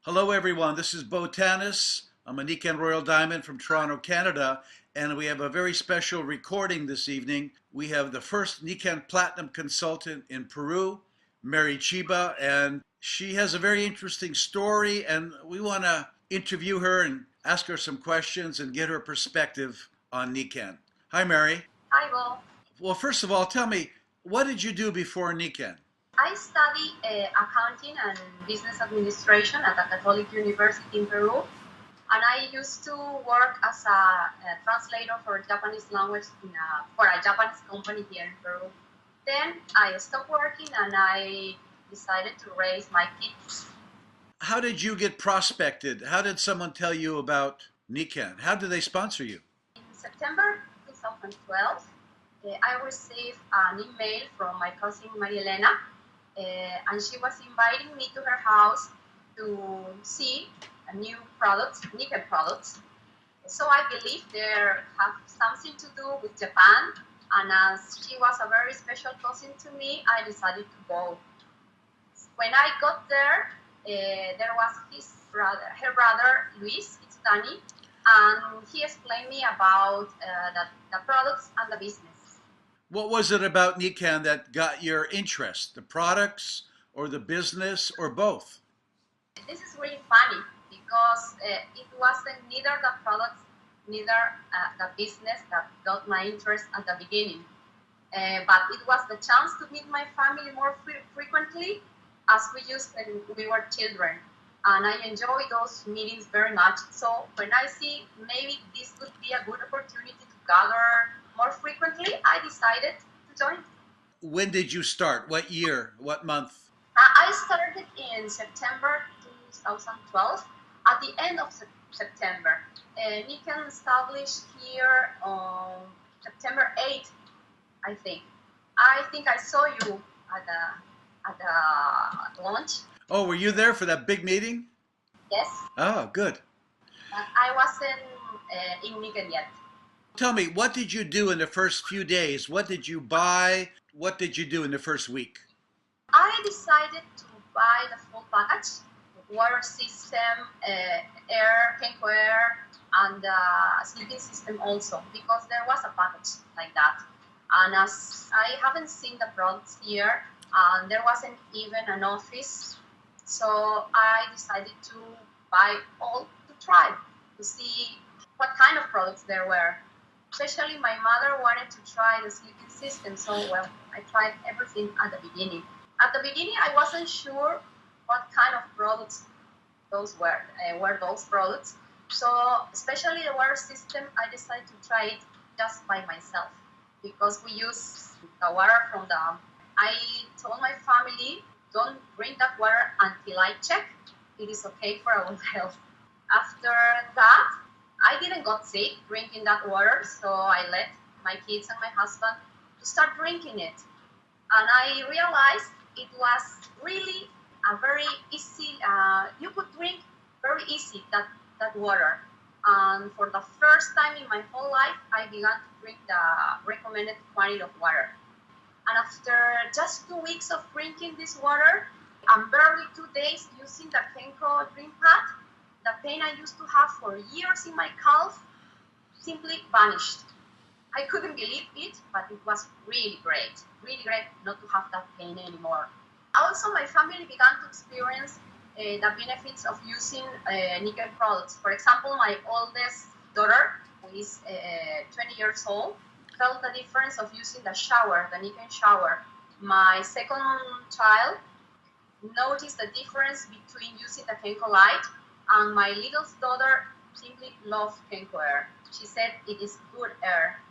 Hello, everyone. This is Bo Tanis. I'm a Nikken Royal Diamond from Toronto, Canada, and we have a very special recording this evening. We have the first Nikken Platinum consultant in Peru, Mary Chiba, and she has a very interesting story, and we want to interview her and ask her some questions and get her perspective on Nikken. Hi, Mary. Hi, Will. Well, first of all, tell me, what did you do before Nikken? I study accounting and business administration at a Catholic university in Peru, and I used to work as a translator for Japanese language for a Japanese company here in Peru. Then I stopped working and I decided to raise my kids. How did you get prospected? How did someone tell you about Nikken? How did they sponsor you? In September 2012, I received an email from my cousin Maria Elena, and she was inviting me to her house to see a new products, Nikken products. So I believe they have something to do with Japan, and as she was a very special cousin to me, I decided to go. When I got there, there was her brother Luis, it's Danny, and he explained me about the products and the business. What was it about Nikken that got your interest? The products or the business or both? This is really funny because it wasn't neither the products, neither the business that got my interest at the beginning. But it was the chance to meet my family more frequently as we used when we were children. And I enjoy those meetings very much. So when I see maybe this could be a good opportunity to gather more frequently, I decided to join. When did you start? What year? What month? I started in September 2012. At the end of September, Nikken established here on September 8th, I think. I think I saw you at the launch. Oh, were you there for that big meeting? Yes, Oh, good. but I wasn't in Nikken yet. Tell me, what did you do in the first few days? What did you buy? What did you do in the first week? I decided to buy the full package, water system, Kenko Air, and sleeping system also, because there was a package like that. And as I haven't seen the products here, and there wasn't even an office, so I decided to buy all to try, to see what kind of products there were. Especially my mother wanted to try the sleeping system, so well, I tried everything at the beginning. At the beginning, I wasn't sure what kind of products those were those products. So, especially the water system, I decided to try it just by myself because we use the water from the. I told my family, don't drink that water until I check. It is okay for our health. After that, I didn't got sick drinking that water, so I let my kids and my husband to start drinking it. And I realized it was really a very easy, you could drink very easy that water. And for the first time in my whole life, I began to drink the recommended quantity of water. And after just 2 weeks of drinking this water, and barely 2 days using the Kenko drink pad, the pain I used to have for years in my calf simply vanished. I couldn't believe it, but it was really great not to have that pain anymore. Also, my family began to experience the benefits of using Nikken products. For example, my oldest daughter, who is 20 years old, felt the difference of using the shower, the Nikken shower. My second child noticed the difference between using the Kenko Light, and my little daughter simply loved Kenko Air. She said it is good air.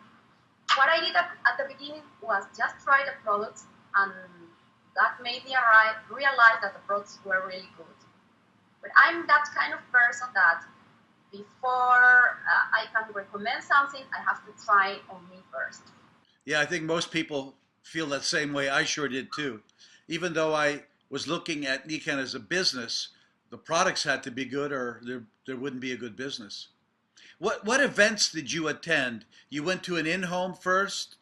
What I did at the beginning was just try the products, and that made me realize that the products were really good. But I'm that kind of person that before I can recommend something, I have to try it on me first. Yeah, I think most people feel that same way. I sure did too. Even though I was looking at Nikken as a business, the products had to be good or there wouldn't be a good business. What events did you attend? You went to an in-home first,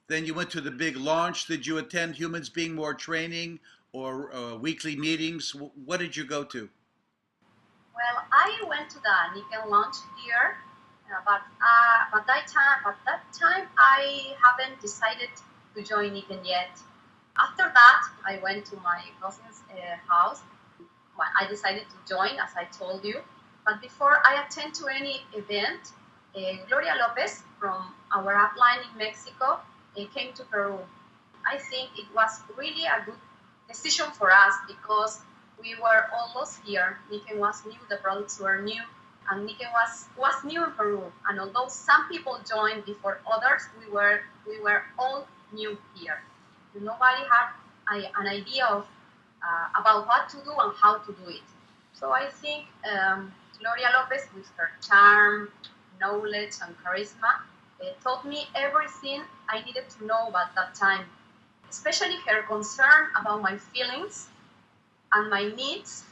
then you went to the big launch. Did you attend Humans Being More training or weekly meetings? What did you go to? Well, I went to the Nikken launch here, but that time I haven't decided to join Nikken yet. After that, I went to my cousin's house. I decided to join, as I told you. But before I attend to any event, Gloria Lopez from our upline in Mexico came to Peru. I think it was really a good decision for us because we were almost here. Nikken was new, the products were new, and Nikken was new in Peru. And although some people joined before others, we were all new here. Nobody had an idea of about what to do and how to do it. So I think Gloria Lopez, with her charm, knowledge, and charisma, taught me everything I needed to know about that time, especially her concern about my feelings and my needs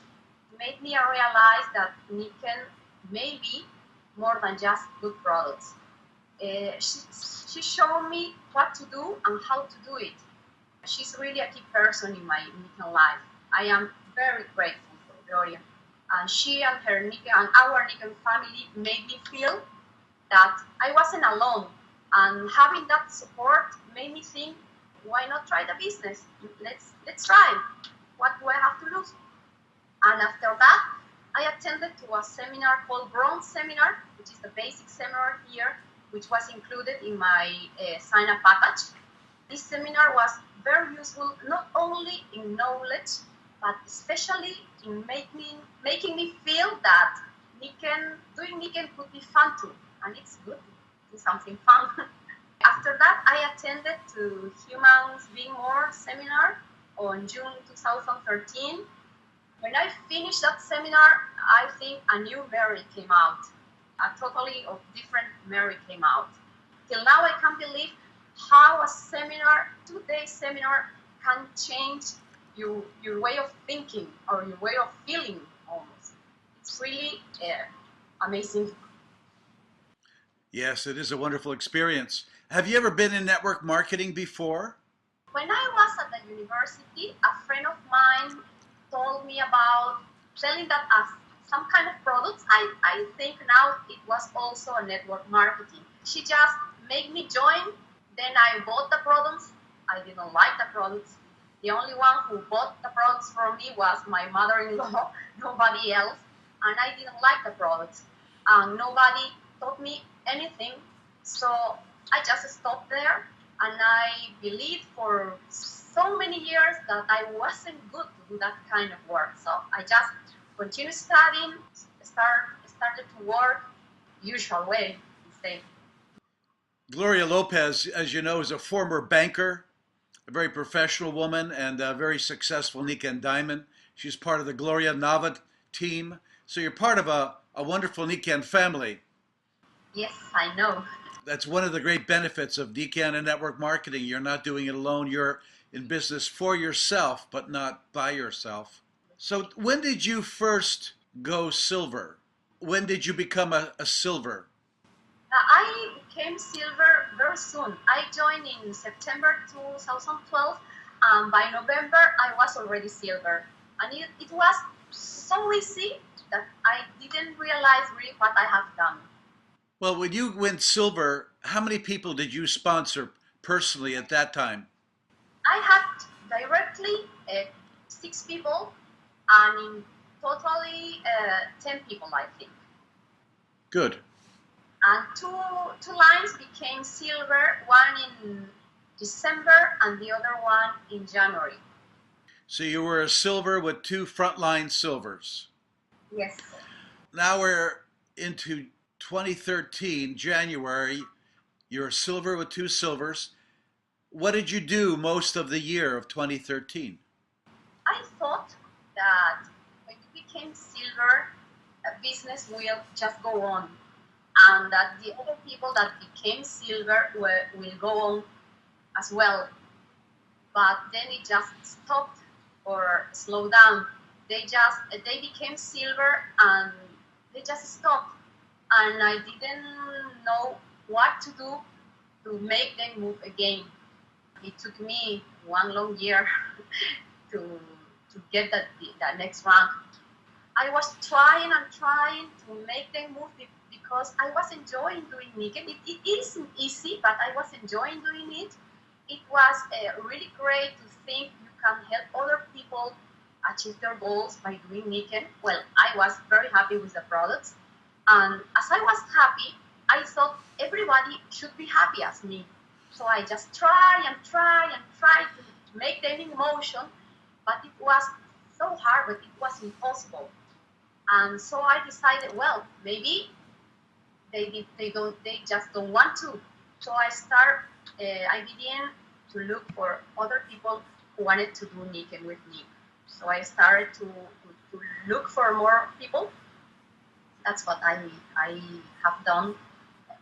made me realize that Nikken may be more than just good products. She showed me what to do and how to do it. She's really a key person in my Nikken life. I am very grateful for Gloria. And she and her Nikken and our Nikken family made me feel that I wasn't alone. And having that support made me think, why not try the business? Let's try. What do I have to lose? And after that, I attended to a seminar called Bronze Seminar, which is the basic seminar here, which was included in my sign-up package. This seminar was very useful, not only in knowledge, but especially in making me feel that doing Nikken could be fun too, and it's good to do something fun. After that, I attended to Humans Being More seminar on June 2013. When I finished that seminar, I think a new Mary came out. A totally different Mary came out. Till now, I can't believe how a seminar, 2-day seminar, can change your way of thinking or your way of feeling almost. It's really amazing. Yes, it is a wonderful experience. Have you ever been in network marketing before? When I was at the university, a friend of mine told me about selling that as some kind of products. I think now it was also a network marketing. She just made me join. Then I bought the products. I didn't like the products. The only one who bought the products from me was my mother-in-law, nobody else. And I didn't like the products. Nobody taught me anything. So I just stopped there. And I believed for so many years that I wasn't good to do that kind of work. So I just continued studying, started to work usual way instead. Gloria Lopez, as you know, is a former banker, a very professional woman, and a very successful Nikken Diamond. She's part of the Gloria Nava team. So you're part of a wonderful Nikken family. Yes, I know. That's one of the great benefits of Nikken and network marketing. You're not doing it alone. You're in business for yourself, but not by yourself. So when did you first go silver? When did you become a silver? I became silver very soon. I joined in September 2012, and by November I was already silver. And it was so easy that I didn't realize really what I have done. Well, when you went silver, how many people did you sponsor personally at that time? I had directly 6 people, and in totally 10 people, I think. Good. And two lines became silver, one in December and the other one in January. So you were a silver with two frontline silvers. Yes. Now we're into 2013, January. You're a silver with two silvers. What did you do most of the year of 2013? I thought that when you became silver, a business will just go on, and that the other people that became silver will go on as well. But then it just stopped or slowed down. They became silver and they just stopped, and I didn't know what to do to make them move again. It took me one long year to get that next rank. I was trying and trying to make them move because I was enjoying doing Nikken. It isn't easy, but I was enjoying doing it. It was really great to think you can help other people achieve their goals by doing Nikken. Well, I was very happy with the products. And as I was happy, I thought everybody should be happy as me. So I just try and try and try to make them in motion, but it was so hard, but it was impossible. And so I decided, well, maybe they just don't want to. So I began to look for other people who wanted to do Nikken with me. So I started to look for more people. That's what I have done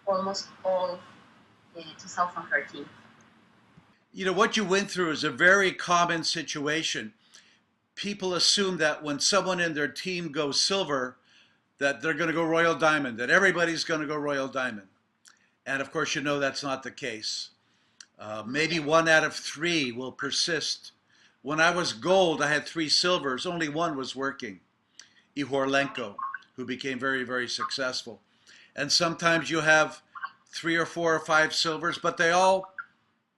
almost all 2013. You know, what you went through is a very common situation. People assume that when someone in their team goes silver, that they're going to go Royal Diamond, that everybody's going to go Royal Diamond. And of course, you know that's not the case. Maybe 1 out of 3 will persist. When I was gold, I had 3 silvers. Only one was working, Ihorlenko, who became very, very successful. And sometimes you have 3 or 4 or 5 silvers, but they all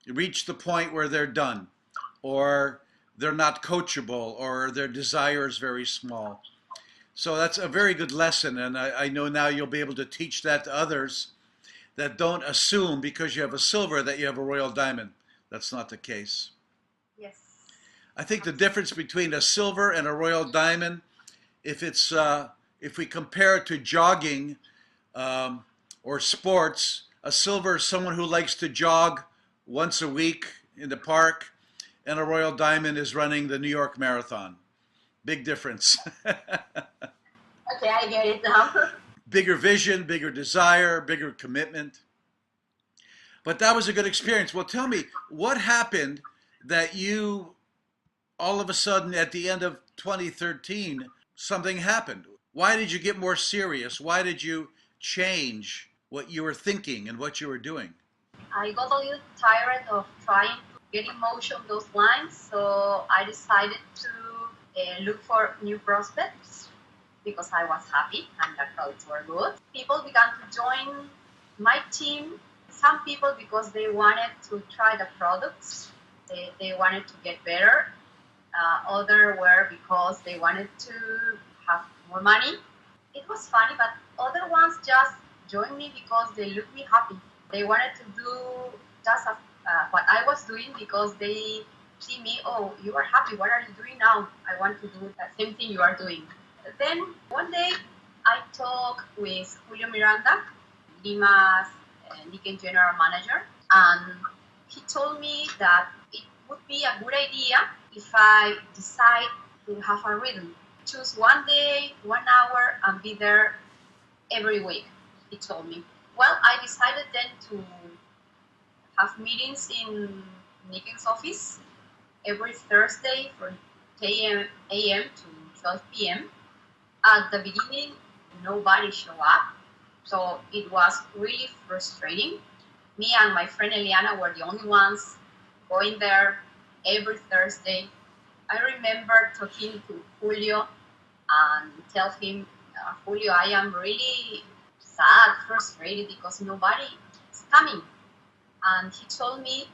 reach the point where they're done, or they're not coachable, or their desire is very small. So that's a very good lesson, and I know now you'll be able to teach that to others, that don't assume because you have a silver that you have a Royal Diamond. That's not the case. Yes. I think the difference between a silver and a Royal Diamond, if we compare it to jogging or sports, a silver is someone who likes to jog once a week in the park, and a Royal Diamond is running the New York Marathon. Big difference. Okay, I get it now. Bigger vision, bigger desire, bigger commitment. But that was a good experience. Well, tell me, what happened that you all of a sudden at the end of 2013, something happened? Why did you get more serious? Why did you change what you were thinking and what you were doing? I got a little tired of trying to get in motion those lines, so I decided to look for new prospects because I was happy and the products were good. People began to join my team. Some people because they wanted to try the products, they wanted to get better. Other were because they wanted to have more money. It was funny, but other ones just joined me because they looked me happy. They wanted to do just what I was doing because they see me, oh, you are happy, what are you doing now? I want to do the same thing you are doing. Then one day I talked with Julio Miranda, Lima's Nikken General Manager, and he told me that it would be a good idea if I decide to have a rhythm. Choose one day, 1 hour, and be there every week, he told me. Well, I decided then to have meetings in Nikken's office every Thursday from 10 a.m. to 12 p.m. At the beginning, nobody showed up, so it was really frustrating. Me and my friend Eliana were the only ones going there every Thursday. I remember talking to Julio and tell him, Julio, I am really sad, frustrated because nobody is coming. And he told me,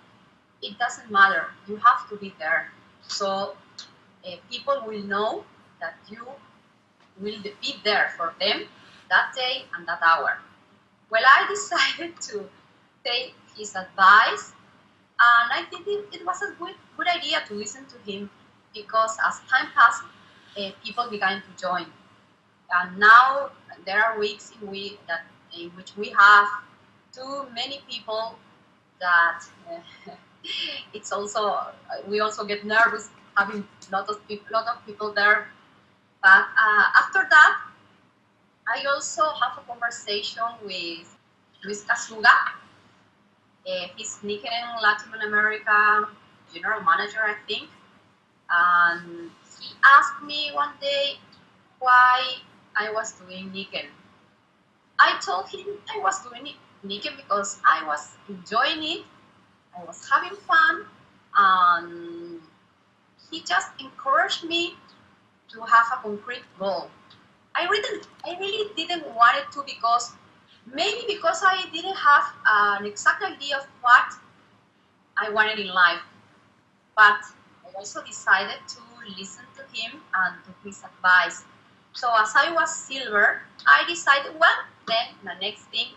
it doesn't matter, you have to be there. So people will know that you will be there for them that day and that hour. Well, I decided to take his advice, and I think it was a good idea to listen to him because as time passed, people began to join. And now there are weeks in which we have too many people that it's also we also get nervous having lot of people there. But after that, I also have a conversation with Luis Casuga. He's Nikken Latin America general manager, I think. And he asked me one day why I was doing Nikken. I told him I was doing Nikken because I was enjoying it, I was having fun, and he just encouraged me to have a concrete goal. I really didn't want it to, because maybe because I didn't have an exact idea of what I wanted in life. But I also decided to listen to him and to his advice. So as I was silver, I decided, well, then the next thing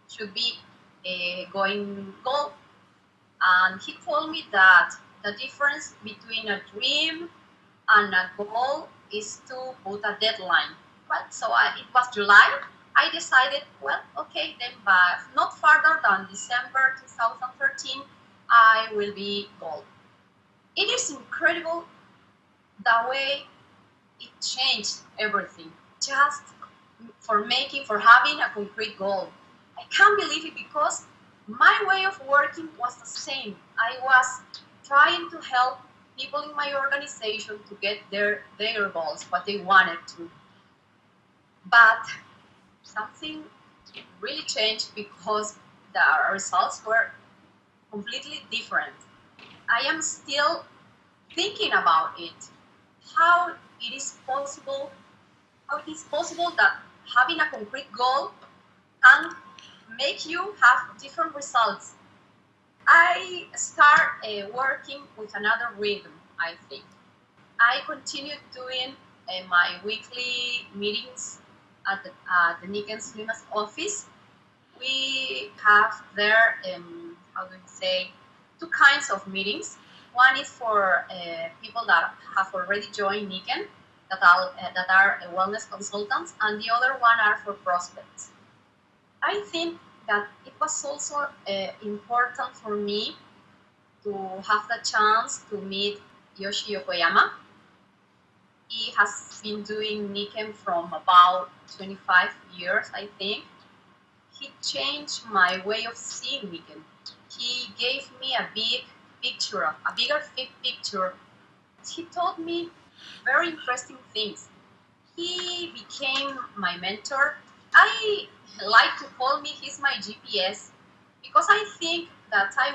should be going gold. And he told me that the difference between a dream and a goal is to put a deadline. But so it was July. I decided, well, okay, then, but not further than December 2013, I will be gold. It is incredible the way it changed everything, just for having a concrete goal. I can't believe it, because my way of working was the same. I was trying to help people in my organization to get their goals, what they wanted to. But something really changed, because the results were completely different. I am still thinking about it, how it is possible, that having a concrete goal can make you have different results. I start working with another rhythm, I think. I continued doing my weekly meetings at the Nikken Highway office. We have there, how do you say, two kinds of meetings. One is for people that have already joined Nikken, that are wellness consultants, and the other one are for prospects. I think that it was also important for me to have the chance to meet Yoshi Yokoyama. He has been doing Nikken from about 25 years, I think. He changed my way of seeing Nikken. He gave me a bigger picture. He taught me very interesting things. He became my mentor. I like to call me he's my GPS, because I think that I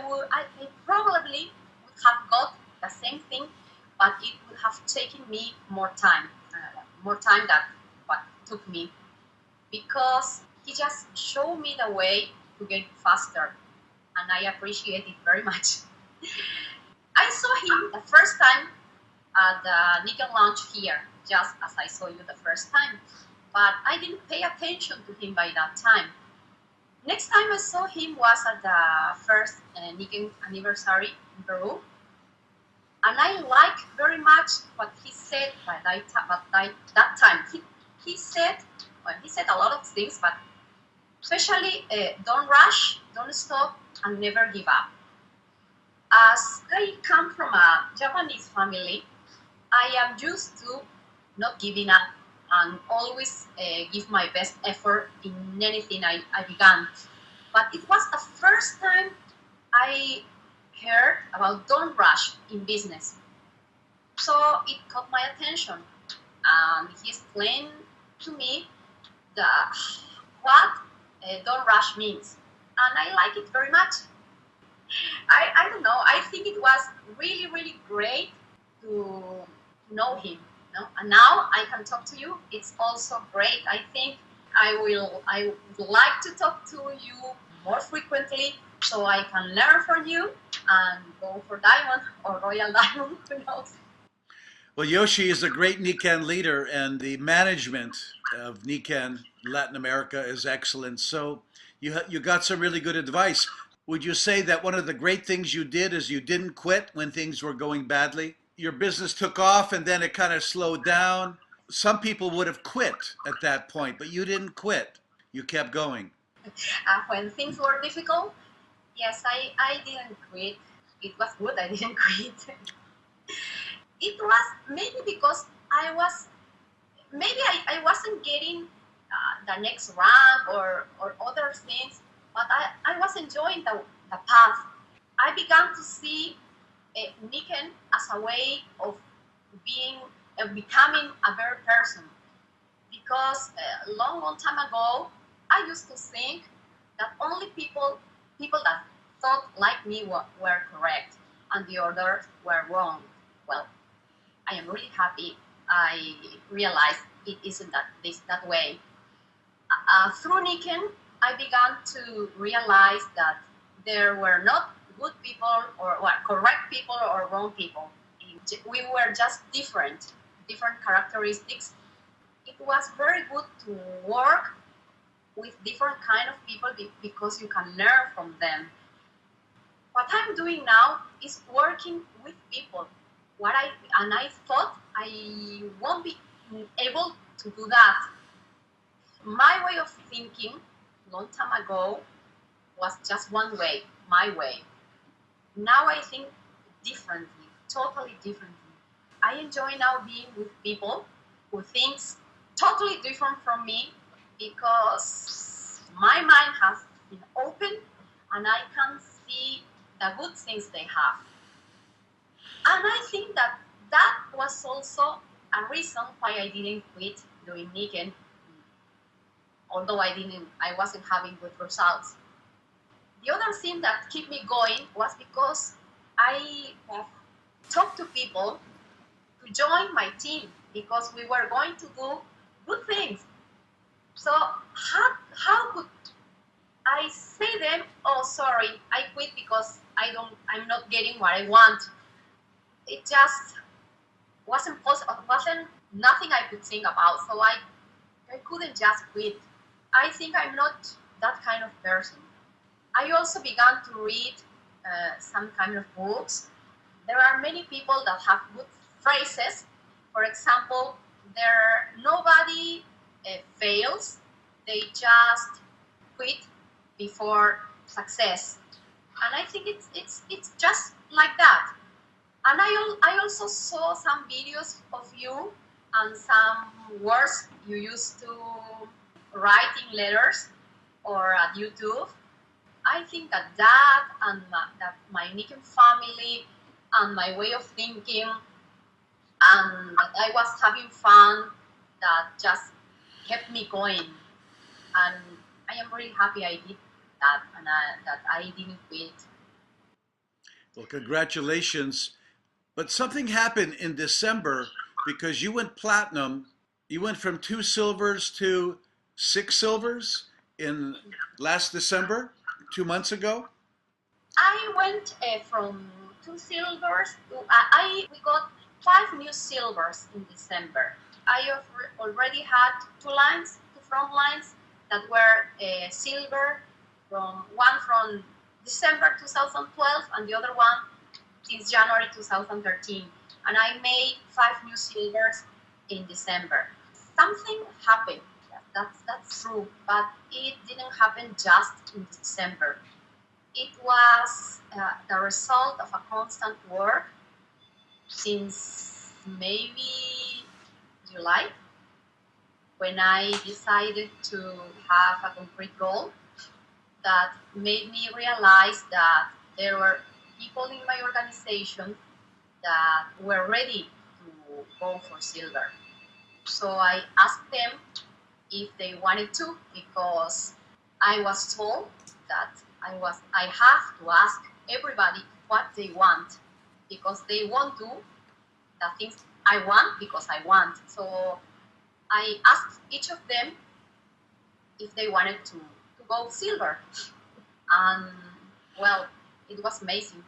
probably would have got the same thing, but it would have taken me more time than what took me, because he just showed me the way to get faster, and I appreciate it very much. I saw him the first time at the Nikken launch here, just as I saw you the first time, but I didn't pay attention to him by that time. Next time I saw him was at the first Nikken anniversary in Peru, and I like very much what he said that time. He said, well, he said a lot of things, but especially don't rush, don't stop, and never give up. As I come from a Japanese family, I am used to not giving up and always give my best effort in anything I began. But it was the first time I heard about don't rush in business. So it caught my attention. He explained to me what don't rush means. And I like it very much. I don't know. I think it was really, really great to know him. No? And now I can talk to you. It's also great. I think I would like to talk to you more frequently, so I can learn from you and go for diamond or royal diamond. Who knows? Well, Yoshi is a great Nikken leader, and the management of Nikken Latin America is excellent. So you got some really good advice. Would you say that one of the great things you did is you didn't quit when things were going badly? Your business took off and then it kind of slowed down. Some people would have quit at that point, but you didn't quit. You kept going. When things were difficult, yes, I didn't quit. It was good I didn't quit. It was maybe because I wasn't getting the next rank or other things, but I was enjoying the path. I began to see Nikken as a way of becoming a better person, because a long time ago I used to think that only people that thought like me were correct and the others were wrong. Well, I am really happy I realized it isn't that way. Through Nikken, I began to realize that there were not good people or correct people or wrong people. We were just different characteristics. It was very good to work with different kind of people because you can learn from them. What I'm doing now is working with people. I thought I won't be able to do that. My way of thinking long time ago was just one way, my way. Now I think differently, totally differently. I enjoy now being with people who thinks totally different from me because my mind has been open and I can see the good things they have. And I think that was also a reason why I didn't quit doing Nikken, although I wasn't having good results. The other thing that kept me going was because I talked to people to join my team because we were going to do good things. So how could I say them, oh sorry, I quit because I'm not getting what I want. It just wasn't possible, wasn't nothing I could think about. So I couldn't just quit. I think I'm not that kind of person. I also began to read some kind of books. There are many people that have good phrases. For example, nobody fails. They just quit before success. And I think it's just like that. And I also saw some videos of you and some words you used to write in letters or at YouTube. I think that and that my Nikken family and my way of thinking and that I was having fun that just kept me going. And I am really happy I did that and that I didn't quit. Well, congratulations. But something happened in December because you went platinum. You went from 2 silvers to 6 silvers in last December, 2 months ago. I went from 2 silvers to we got 5 new silvers in December. I already had 2 front lines that were silver, one from December 2012 and the other one since January 2013. And I made 5 new silvers in December. Something happened. That's true, but it didn't happen just in December. It was the result of a constant work since maybe July, when I decided to have a concrete goal that made me realize that there were people in my organization that were ready to go for silver. So I asked them if they wanted to, because I was told that I have to ask everybody what they want, because they won't do the things I want because I want. So I asked each of them if they wanted to go silver. And well, it was amazing.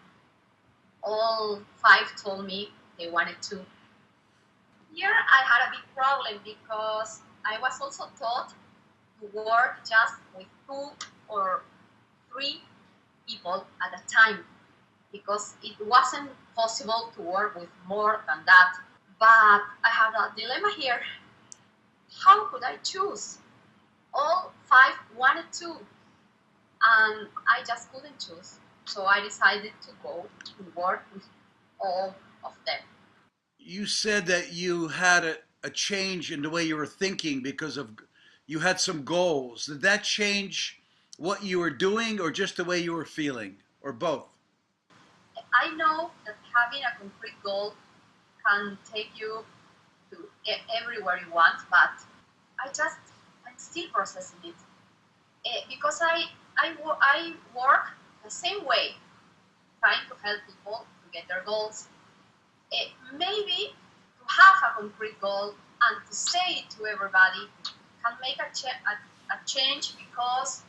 All 5 told me they wanted to. Here I had a big problem because I was also taught to work just with 2 or 3 people at a time, because it wasn't possible to work with more than that. But I have a dilemma here. How could I choose? All 5 wanted to, and I just couldn't choose. So I decided to go to work with all of them. You said that you had a change in the way you were thinking because of you had some goals. Did that change what you were doing or just the way you were feeling or both? I know that having a concrete goal can take you to everywhere you want, but I'm still processing it. Because I work the same way, trying to help people to get their goals. Maybe to have a concrete goal and to say it to everybody can make a change because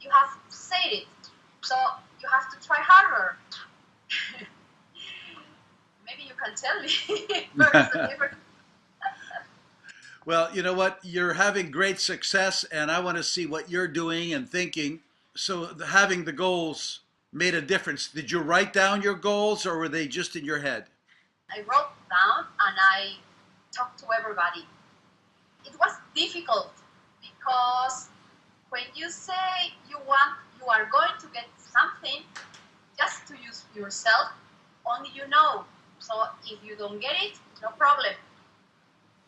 you have said it. So you have to try harder. Maybe you can tell me where is the difference. Well, you know what? You're having great success, and I want to see what you're doing and thinking. So, having the goals made a difference. Did you write down your goals, or were they just in your head? I wrote down and I talked to everybody. It was difficult because when you say you are going to get something, just to use yourself, only you know. So if you don't get it, no problem.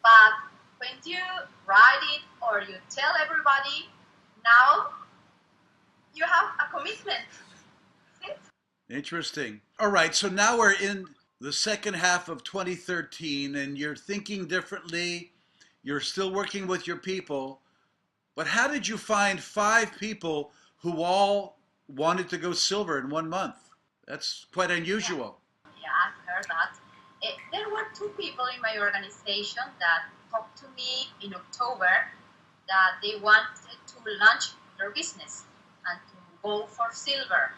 But when you write it or you tell everybody, now you have a commitment. See? Interesting. All right, so now we're in the second half of 2013, and you're thinking differently. You're still working with your people. But how did you find five people who all wanted to go silver in 1 month? That's quite Yeah, unusual. yeah, I've heard that. There were two people in my organization that talked to me in October that they wanted to launch their business and to go for silver.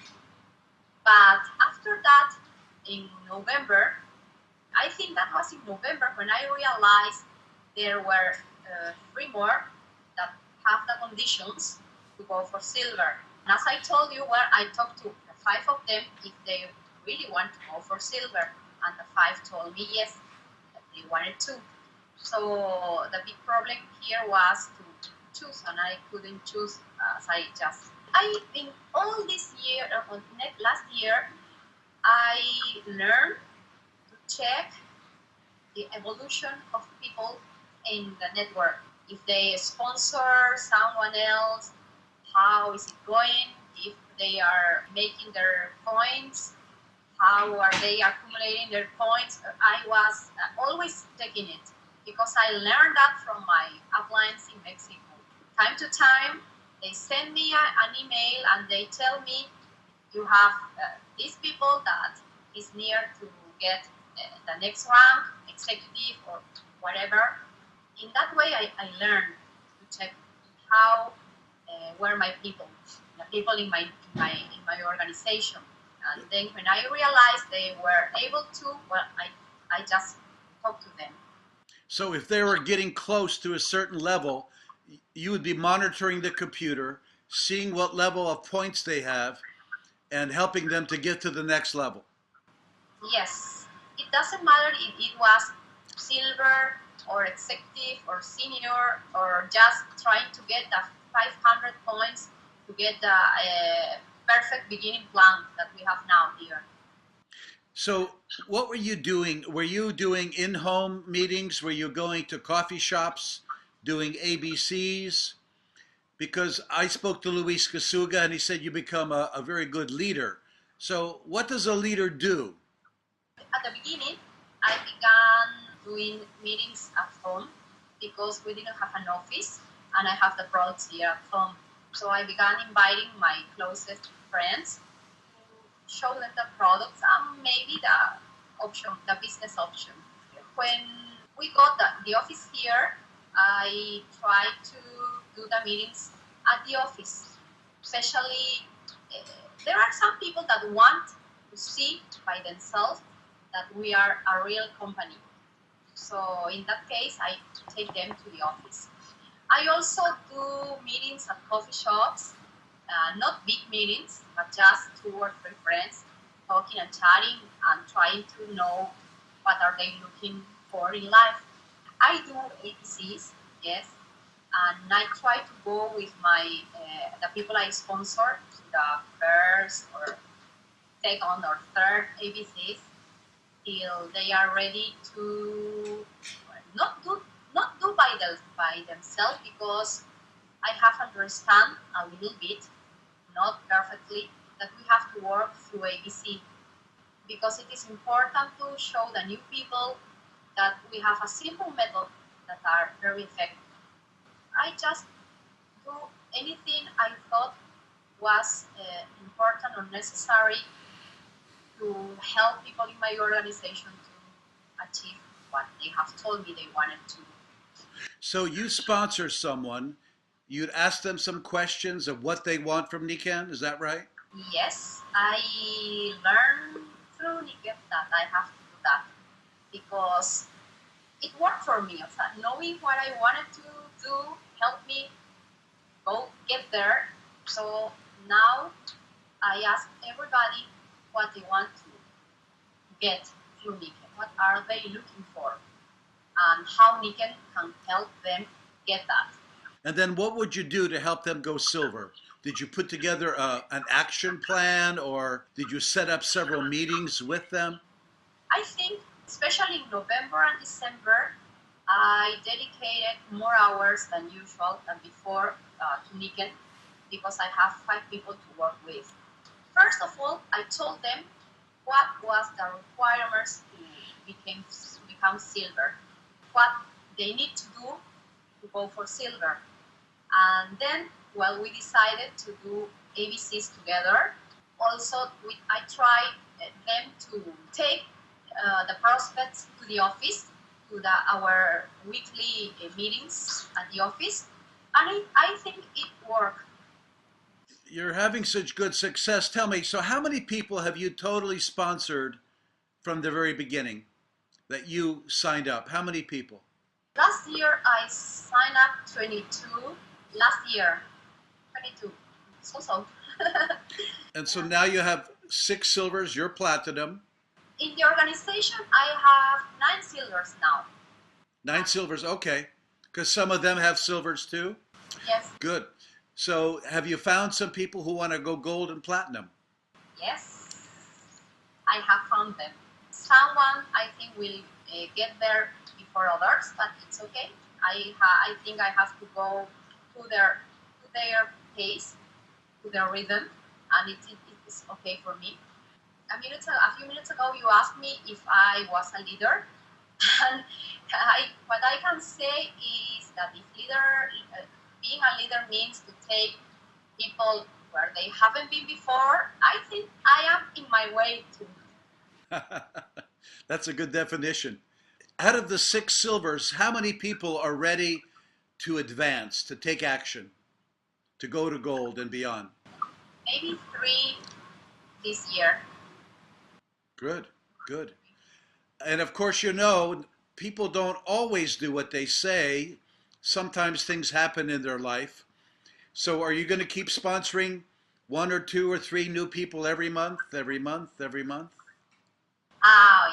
But after that, in November, I think that was in November when I realized there were three more that have the conditions to go for silver. And as I told you, well, I talked to the five of them if they really want to go for silver, and the five told me yes, that they wanted to. So the big problem here was to choose, and I couldn't choose as I just. I in all this year, last year, I learned to check the evolution of people in the network. If they sponsor someone else, how is it going? If they are making their points, how are they accumulating their points? I was always checking it because I learned that from my uplines in Mexico. Time to time, they send me an email and they tell me you have these people that is near to get the next rank, executive or whatever. In that way, I learned to check how were my people, the people in my organization. And then when I realized they were able to, well, I just talked to them. So if they were getting close to a certain level, you would be monitoring the computer, seeing what level of points they have, and helping them to get to the next level. Yes, it doesn't matter if it was silver or executive or senior or just trying to get the 500 points to get the perfect beginning plan that we have now here. So what were you doing? Were you doing in-home meetings? Were you going to coffee shops, doing ABCs? Because I spoke to Luis Kasuga and he said you become a very good leader. So what does a leader do? At the beginning, I began doing meetings at home because we didn't have an office and I have the products here at home. So I began inviting my closest friends to show them the products and maybe the business option. When we got the office here, I tried to do the meetings at the office. Especially, there are some people that want to see by themselves that we are a real company. So in that case, I take them to the office. I also do meetings at coffee shops, not big meetings, but just two or three friends talking and chatting and trying to know what are they looking for in life. I do APCs, yes, and I try to go with my the people I sponsor to the first or second or third ABCs till they are ready to not do not do by themselves because I have understand a little bit, not perfectly, that we have to work through ABC because it is important to show the new people that we have a simple method that are very effective. I just do anything I thought was important or necessary to help people in my organization to achieve what they have told me they wanted to. So you sponsor someone, you'd ask them some questions of what they want from Nikken, is that right? Yes, I learned through Nikkei that I have to do that because it worked for me. So knowing what I wanted to do helped me go get there. So now I ask everybody what they want to get through Nikken. What are they looking for? And how Nikken can help them get that. And then what would you do to help them go silver? Did you put together an action plan or did you set up several meetings with them? I think, especially in November and December, I dedicated more hours than usual than before to Nikken because I have 5 people to work with. First of all, I told them what was the requirements to become silver, what they need to do to go for silver. And then, well, we decided to do ABCs together. Also, I tried them to take the prospects to the office, to our weekly meetings at the office, and I think it worked. You're having such good success. Tell me, so how many people have you totally sponsored from the very beginning that you signed up? How many people? Last year I signed up 22. Last year, 22. So. And so now you have 6 silvers, you're platinum. In the organization, I have 9 silvers now. 9 silvers, okay. Because some of them have silvers too? Yes. Good. So have you found some people who want to go gold and platinum? Yes, I have found them. Someone I think will get there before others, but it's okay. I think I have to go to their pace, to their rhythm, and it is okay for me. A few minutes ago, you asked me if I was a leader, and what I can say is that if being a leader means to take people where they haven't been before, I think I am in my way to. That's a good definition. Out of the 6 silvers, how many people are ready to advance, to take action, to go to gold and beyond? Maybe 3 this year. Good, good. And of course, you know, people don't always do what they say. Sometimes things happen in their life. So are you going to keep sponsoring 1 or 2 or 3 new people every month, every month, every month?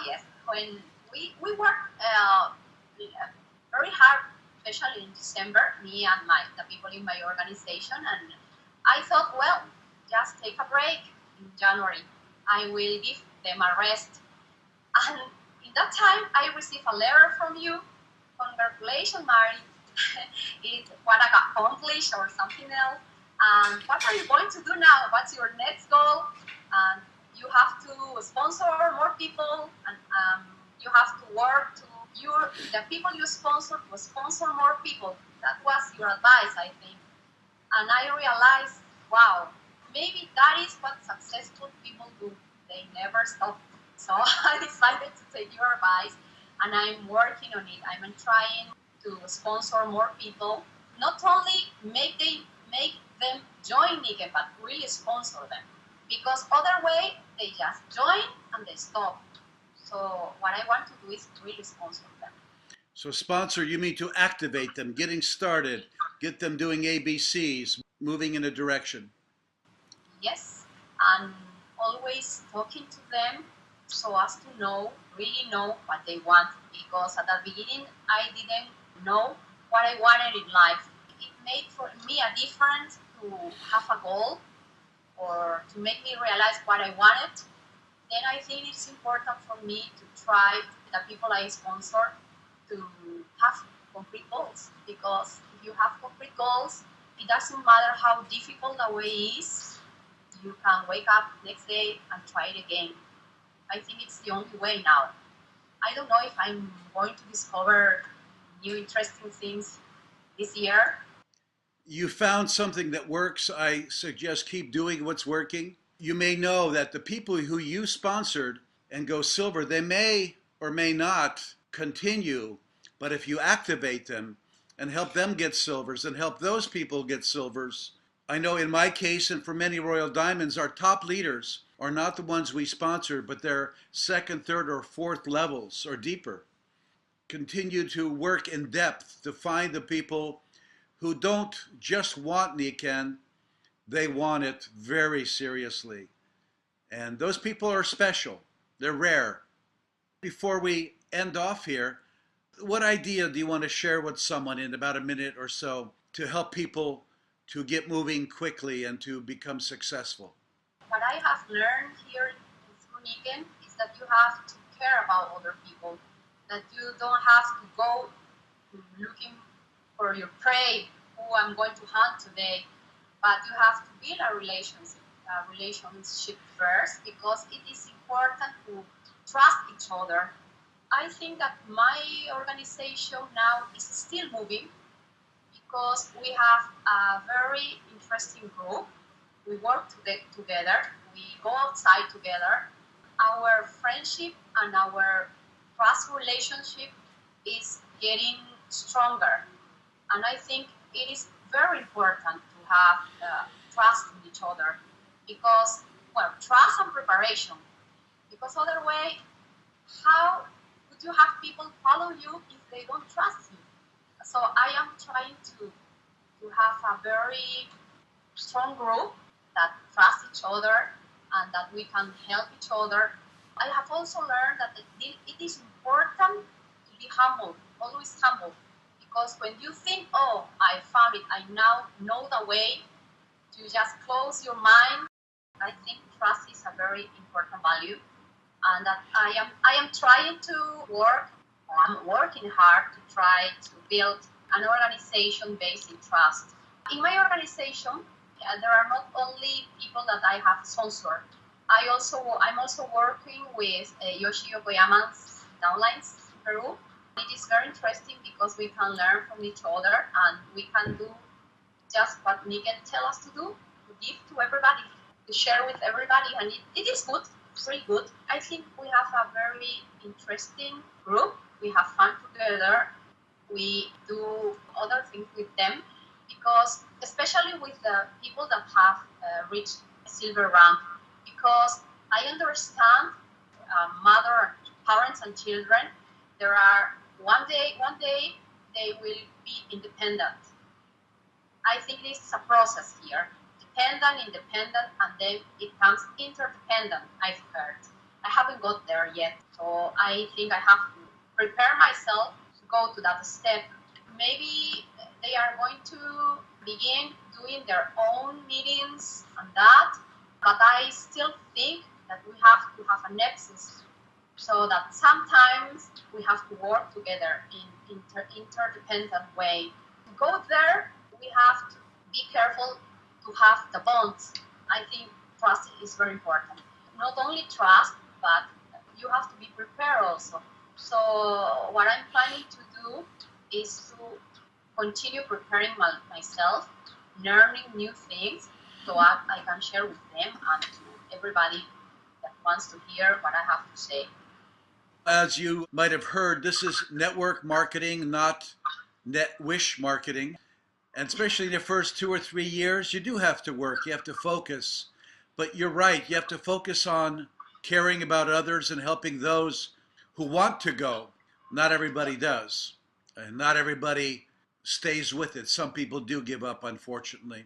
Yes. When we work very hard, especially in December, me and the people in my organization, and I thought, well, just take a break in January. I will give them a rest. And in that time, I received a letter from you. Congratulations, Mari. It's what I accomplished or something else. And what are you going to do now? What's your next goal? And you have to sponsor more people, and you have to work to the people you sponsor to sponsor more people. That was your advice, I think. And I realized, wow, maybe that is what successful people do. They never stop. So I decided to take your advice, and I'm working on it. I'm trying to sponsor more people. Not only make them join Nikken, but really sponsor them. Because other way, they just join and they stop. So what I want to do is really sponsor them. So sponsor, you mean to activate them, getting started, get them doing ABCs, moving in a direction. Yes, and always talking to them so as to really know what they want. Because at the beginning, I didn't know what I wanted in life. It made for me a difference to have a goal or to make me realize what I wanted. Then I think it's important for me to try the people I sponsor to have concrete goals. Because if you have concrete goals, it doesn't matter how difficult the way is, you can wake up next day and try it again. I think it's the only way now. I don't know if I'm going to discover new interesting things this year. You found something that works. I suggest keep doing what's working. You may know that the people who you sponsored and go silver, they may or may not continue, but if you activate them and help them get silvers and help those people get silvers. I know in my case and for many Royal Diamonds, our top leaders are not the ones we sponsor, but they're second, third, or fourth levels or deeper. Continue to work in depth to find the people who don't just want Nikken, they want it very seriously. And those people are special. They're rare. Before we end off here, what idea do you want to share with someone in about a minute or so to help people to get moving quickly and to become successful? What I have learned here through Nikken is that you have to care about other people, that you don't have to go looking for your prey, who I'm going to hunt today, but you have to build a relationship first, because it is important to trust each other. I think that my organization now is still moving because we have a very interesting group. We work together, we go outside together. Our friendship and our trust relationship is getting stronger. And I think it is very important to have trust in each other, because, well, trust and preparation. Because other way, how would you have people follow you if they don't trust you? So I am trying to have a very strong group that trust each other and that we can help each other. I have also learned that it is important to be humble, always humble, because when you think, oh, I found it, I now know the way, to just close your mind. I think trust is a very important value, and that I am trying to work, or I'm working hard to try to build an organization based in trust. In my organization, there are not only people that I have sponsored. I'm also working with Yoshi Yokoyama's downlines in Peru. It is very interesting because we can learn from each other and we can do just what Nikken tell us to do, to give to everybody, to share with everybody, and it is good, pretty good. I think we have a very interesting group. We have fun together. We do other things with them, because especially with the people that have reached silver rank, because I understand mother, parents, and children. There are one day they will be independent. I think this is a process here: dependent, independent, and then it comes interdependent. I've heard. I haven't got there yet, so I think I have to prepare myself to go to that step. Maybe they are going to begin doing their own meetings and that, but I still think that we have to have a nexus, so that sometimes we have to work together in interdependent way. To go there, we have to be careful to have the bonds. I think trust is very important. Not only trust, but you have to be prepared also. So what I'm planning to do is to continue preparing myself, learning new things, so I can share with them and to everybody that wants to hear what I have to say. As you might have heard, this is network marketing, not net wish marketing. And especially in the first 2 or 3 years, you do have to work, you have to focus. But you're right, you have to focus on caring about others and helping those who want to go. Not everybody does. And not everybody stays with it. Some people do give up, unfortunately.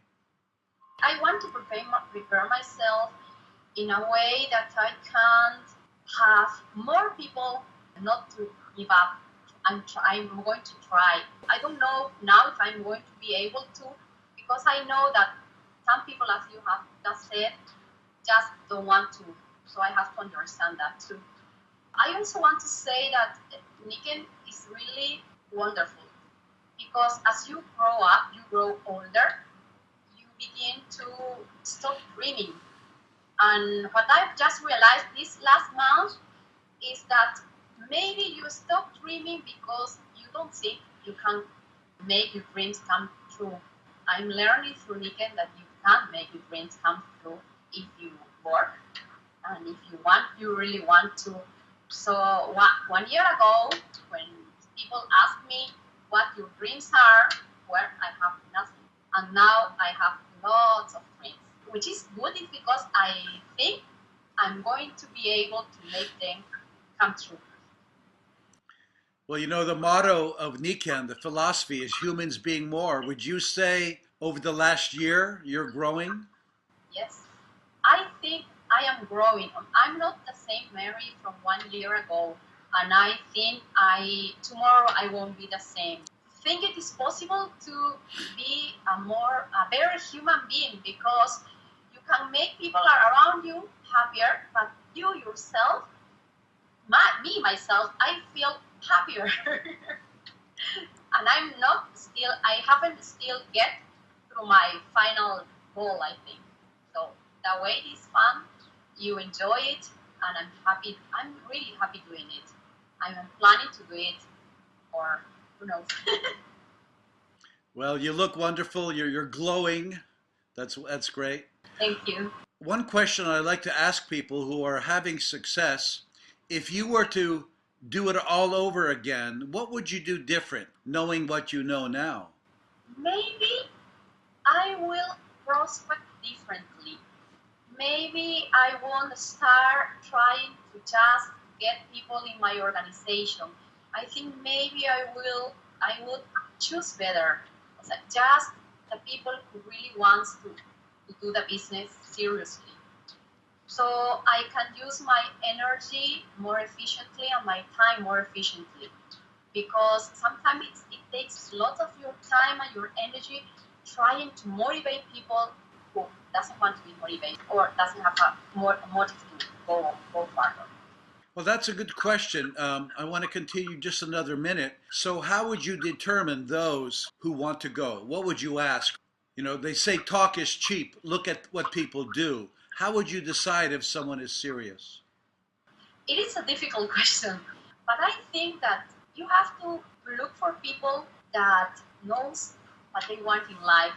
I want to prepare myself in a way that I can have more people not to give up. I'm going to try. I don't know now if I'm going to be able to, because I know that some people, as you have just said, just don't want to. So I have to understand that too. I also want to say that Nikken is really wonderful, because as you grow up, you grow older, you begin to stop dreaming. And what I've just realized this last month is that maybe you stop dreaming because you don't think you can make your dreams come true. I'm learning through Nikken that you can make your dreams come true if you work and if you want, you really want to. So 1 year ago, when people asked me what your dreams are, where I have nothing. And now I have lots of dreams, which is good because I think I'm going to be able to make them come true. Well, you know, the motto of Nikken, the philosophy, is humans being more. Would you say over the last year you're growing? Yes, I think I am growing. I'm not the same Mary from 1 year ago, and I think I tomorrow I won't be the same. Think it is possible to be a better human being because you can make people around you happier, but you yourself, me myself, I feel happier, and I haven't still get through my final goal. I think so. The way it is fun, you enjoy it, and I'm happy. I'm really happy doing it. I'm planning to do it, or who knows. Well, you look wonderful. You're glowing. That's great. Thank you. One question I like to ask people who are having success, if you were to do it all over again, what would you do different, knowing what you know now? Maybe I will prospect differently. Maybe I won't start trying to just get people in my organization. I think maybe I would choose better. Just the people who really wants to do the business seriously. So I can use my energy more efficiently and my time more efficiently. Because sometimes it takes a lot of your time and your energy trying to motivate people who doesn't want to be motivated or doesn't have a motive to go further. Well, that's a good question. I want to continue just another minute. So, how would you determine those who want to go? What would you ask? You know, they say talk is cheap. Look at what people do. How would you decide if someone is serious? It is a difficult question, but I think that you have to look for people that knows what they want in life.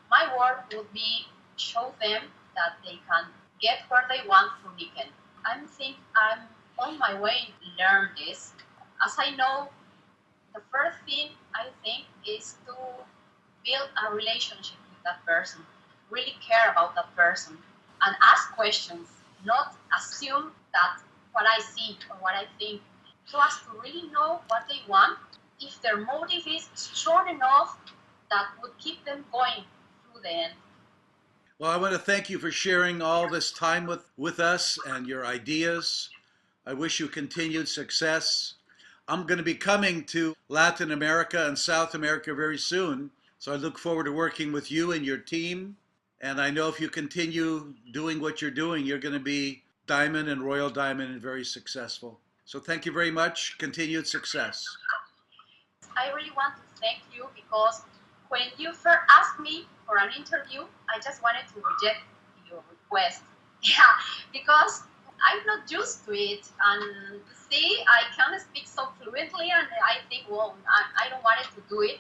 My work would be show them that they can get where they want from Nikken. I'm on my way to learn this. As I know, the first thing I think is to build a relationship with that person, really care about that person, and ask questions, not assume that what I see or what I think, so as to really know what they want, if their motive is strong enough that would keep them going through the end. Well, I want to thank you for sharing all this time with us and your ideas. I wish you continued success. I'm going to be coming to Latin America and South America very soon, so I look forward to working with you and your team. And I know if you continue doing what you're doing, you're going to be Diamond and Royal Diamond and very successful. So thank you very much. Continued success. I really want to thank you because when you first asked me for an interview, I just wanted to reject your request. Yeah, because I'm not used to it. And see, I can't speak so fluently, and I think, well, I don't want to do it.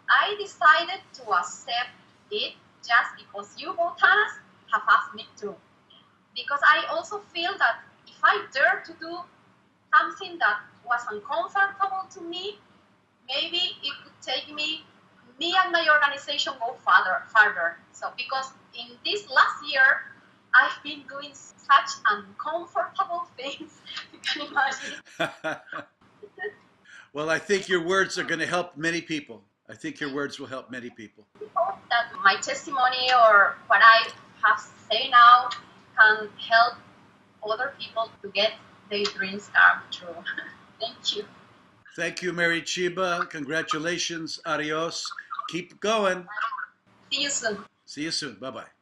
I decided to accept it just because you, Botanas, have asked me to. Because I also feel that if I dare to do something that was uncomfortable to me, maybe it could take me and my organization go farther. So because in this last year, I've been doing such uncomfortable things, you can imagine. Well, I think your words are going to help many people. I think your words will help many people. I hope that my testimony or what I have say now can help other people to get their dreams come true. Thank you. Thank you, Mary Chiba. Congratulations. Adios. Keep going. See you soon. See you soon. Bye bye.